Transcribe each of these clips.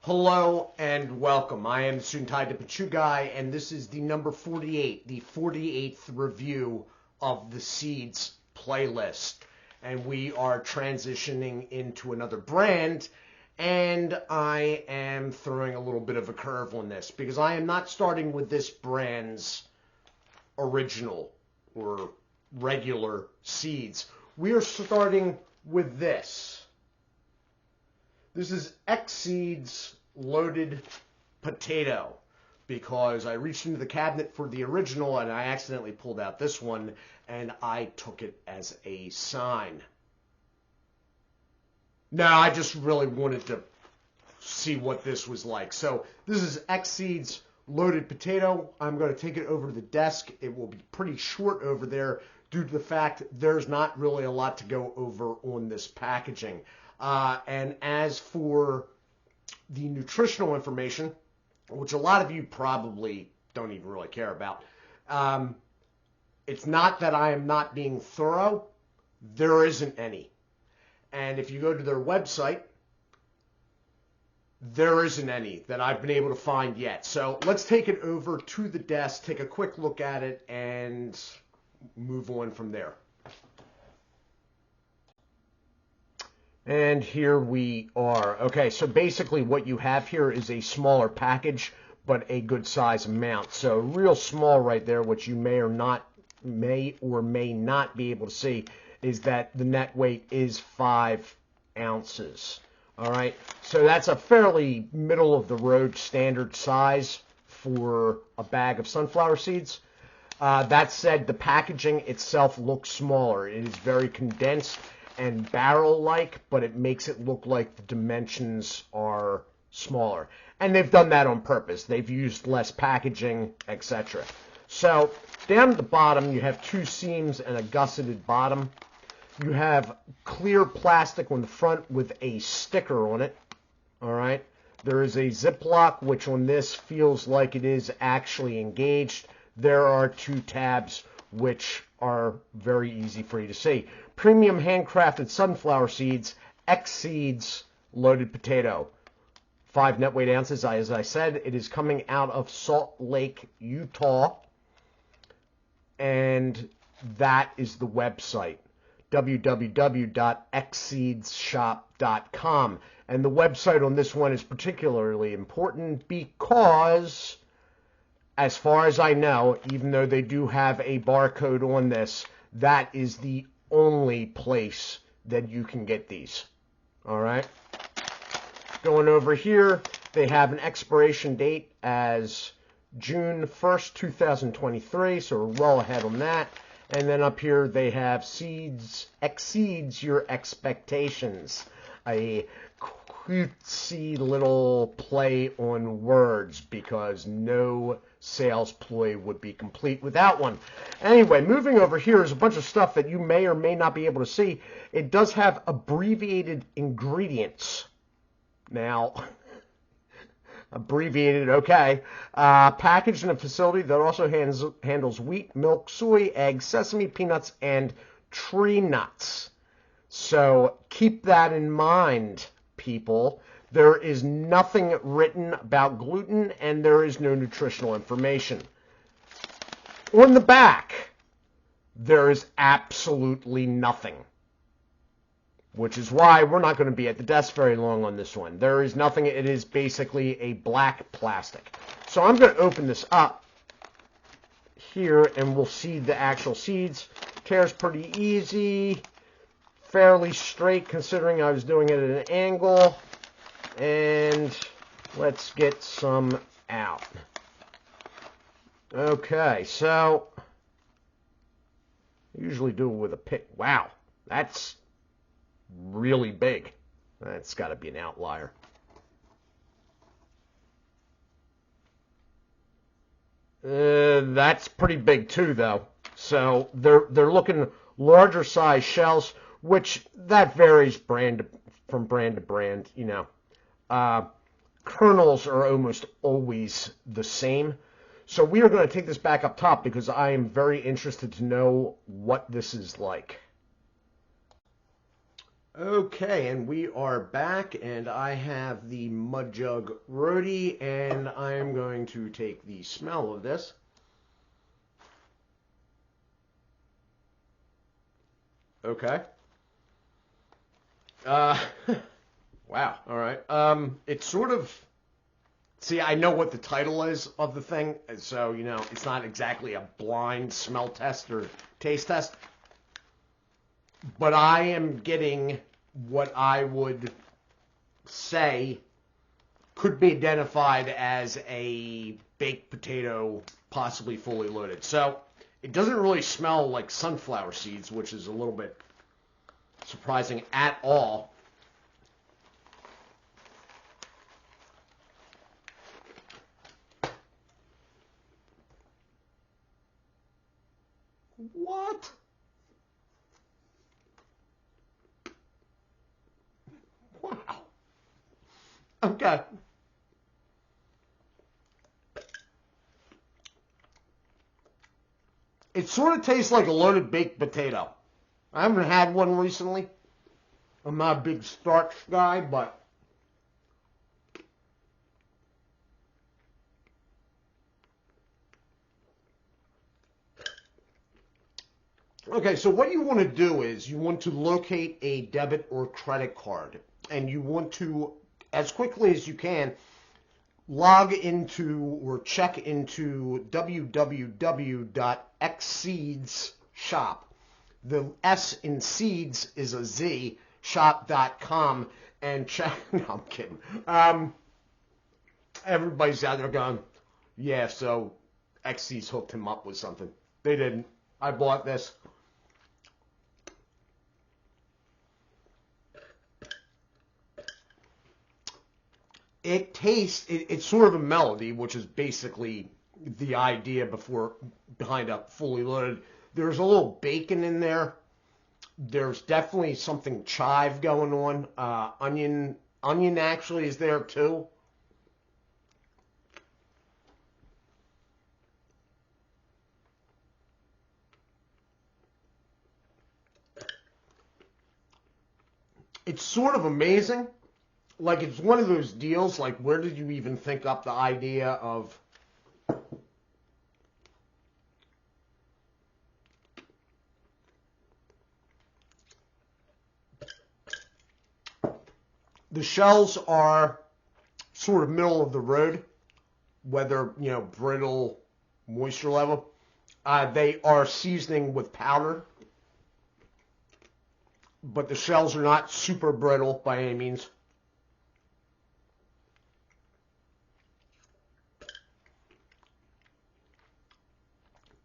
Hello and welcome. I am the Suit&Tie Dip&ChewGuy, and this is the number 48, the 48th review of the Xseedz playlist. And we are transitioning into another brand, and I am throwing a little bit of a curve on this because I am not starting with this brand's original or regular Xseedz. We are starting with this. This is Xseedz loaded potato because I reached into the cabinet for the original and I accidentally pulled out this one and I took it as a sign. Now I just really wanted to see what this was like. So this is Xseedz loaded potato. I'm going to take it over to the desk. It will be pretty short over there due to the fact there's not really a lot to go over on this packaging. And as for the nutritional information, which a lot of you probably don't even really care about, it's not that I am not being thorough. There isn't any. And if you go to their website, there isn't any that I've been able to find yet. So let's take it over to the desk, take a quick look at it, and move on from there. And here we are. Okay, so basically what you have here is a smaller package, but a good size amount. So real small right there, which you may or may not be able to see, is that the net weight is 5 ounces. All right, so that's a fairly middle of the road standard size for a bag of sunflower seeds. That said, the packaging itself looks smaller. It is very condensed and barrel-like, but it makes it look like the dimensions are smaller. And they've done that on purpose. They've used less packaging, etc. So down at the bottom, you have 2 seams and a gusseted bottom. You have clear plastic on the front with a sticker on it. All right. There is a Ziploc, which on this feels like it is actually engaged. There are 2 tabs, which are very easy for you to see. Premium handcrafted sunflower seeds, Xseedz loaded potato. 5 net weight ounces, as I said. It is coming out of Salt Lake, Utah. And that is the website, www.xseedzshop.com. And the website on this one is particularly important because, as far as I know, even though they do have a barcode on this, that is the only place that you can get these. All right. Going over here, they have an expiration date as June 1st, 2023, so we're well ahead on that. And then up here they have Xseedz your expectations. A cutesy little play on words because no sales ploy would be complete without one. Anyway, moving over here is a bunch of stuff that you may or may not be able to see. It does have abbreviated ingredients. Now, abbreviated, okay. Packaged in a facility that also handles wheat, milk, soy, eggs, sesame, peanuts, and tree nuts. So keep that in mind, people. There is nothing written about gluten, and there is no nutritional information. On the back, there is absolutely nothing, which is why we're not going to be at the desk very long on this one. There is nothing. It is basically a black plastic. So I'm going to open this up here, and we'll see the actual seeds. Tears pretty easy, fairly straight considering I was doing it at an angle. And let's get some out. Okay, so I usually do it with a pick. Wow, that's really big. That's got to be an outlier. That's pretty big too, though. So they're looking larger size shells, which that varies from brand to brand, you know. Kernels are almost always the same. So we are going to take this back up top because I am very interested to know what this is like. Okay, and we are back, and I have the Mud Jug Roadie, and I am going to take the smell of this. Okay. Uh, wow, all right. It's sort of, see, I know what the title is of the thing, so, you know, it's not exactly a blind smell test or taste test. But I am getting what I would say could be identified as a baked potato, possibly fully loaded. So it doesn't really smell like sunflower seeds, which is a little bit surprising at all. What? Wow. Okay. It sort of tastes like a loaded baked potato. I haven't had one recently. I'm not a big starch guy, but okay, so what you want to do is you want to locate a debit or credit card, and you want to, as quickly as you can, log into or check into www.Xseedz shop. The S in Seeds is a Z, shop.com, and check, no, I'm kidding. Everybody's out there going, yeah, so Xseedz hooked him up with something. They didn't. I bought this. It tastes, it's sort of a melody, which is basically the idea behind a fully loaded. There's a little bacon in there. There's definitely something chive going on. Onion actually is there too. It's sort of amazing. Like, it's one of those deals, like, where did you even think up the idea of the shells are sort of middle of the road, whether, you know, brittle, moisture level. They are seasoning with powder, but the shells are not super brittle by any means.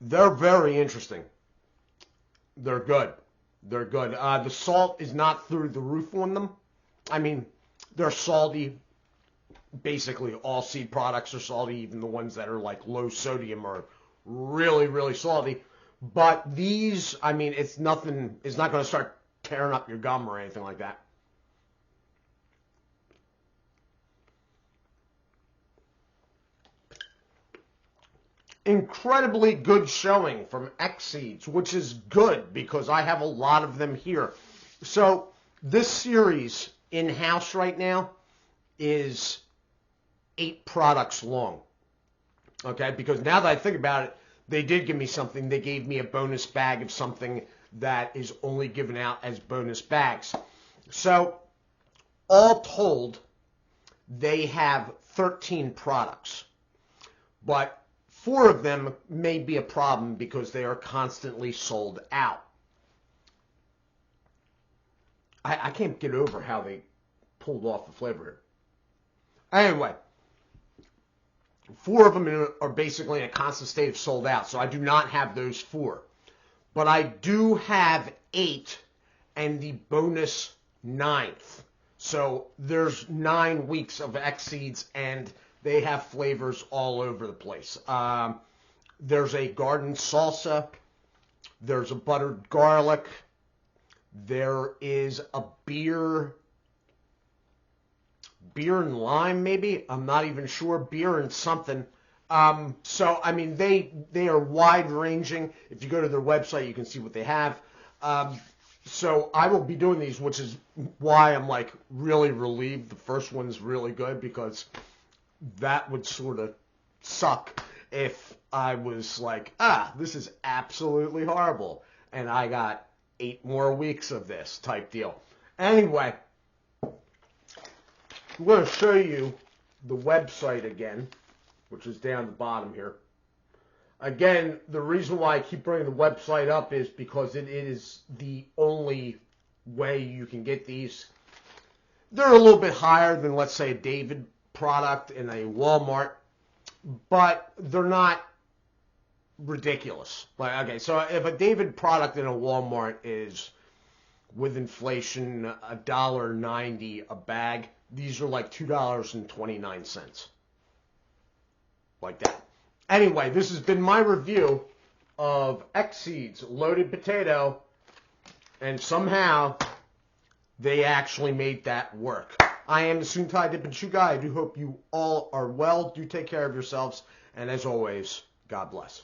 They're very interesting. They're good. They're good. The salt is not through the roof on them. I mean, they're salty. Basically, all seed products are salty. Even the ones that are like low sodium are really, really salty. But these, I mean, it's nothing. It's not going to start tearing up your gum or anything like that. Incredibly good showing from Xseedz, which is good because I have a lot of them here. So this series in-house right now is 8 products long. Okay, because now that I think about it, they did give me something. They gave me a bonus bag of something that is only given out as bonus bags. So all told, they have 13 products. But 4 of them may be a problem because they are constantly sold out. I can't get over how they pulled off the flavor. Anyway, 4 of them are basically in a constant state of sold out, so I do not have those 4. But I do have 8 and the bonus 9th. So there's 9 weeks of Xseedz, and they have flavors all over the place. There's a garden salsa. There's a buttered garlic. There is a beer and lime, maybe. I'm not even sure. Beer and something. So, I mean, they are wide-ranging. If you go to their website, you can see what they have. So I will be doing these, which is why I'm like really relieved. The first one's really good because that would sort of suck if I was like, this is absolutely horrible, and I got 8 more weeks of this type deal. Anyway, I'm going to show you the website again, which is down the bottom here. Again, the reason why I keep bringing the website up is because it is the only way you can get these. They're a little bit higher than, let's say, a David product in a Walmart, but they're not ridiculous. Like, okay, so if a David product in a Walmart is, with inflation, $1.90 a bag, these are like $2.29. Like that. Anyway, this has been my review of Xseedz loaded potato, and somehow they actually made that work. I am the Suit&Tie, Dip&ChewGuy. I do hope you all are well. Do take care of yourselves, and as always, God bless.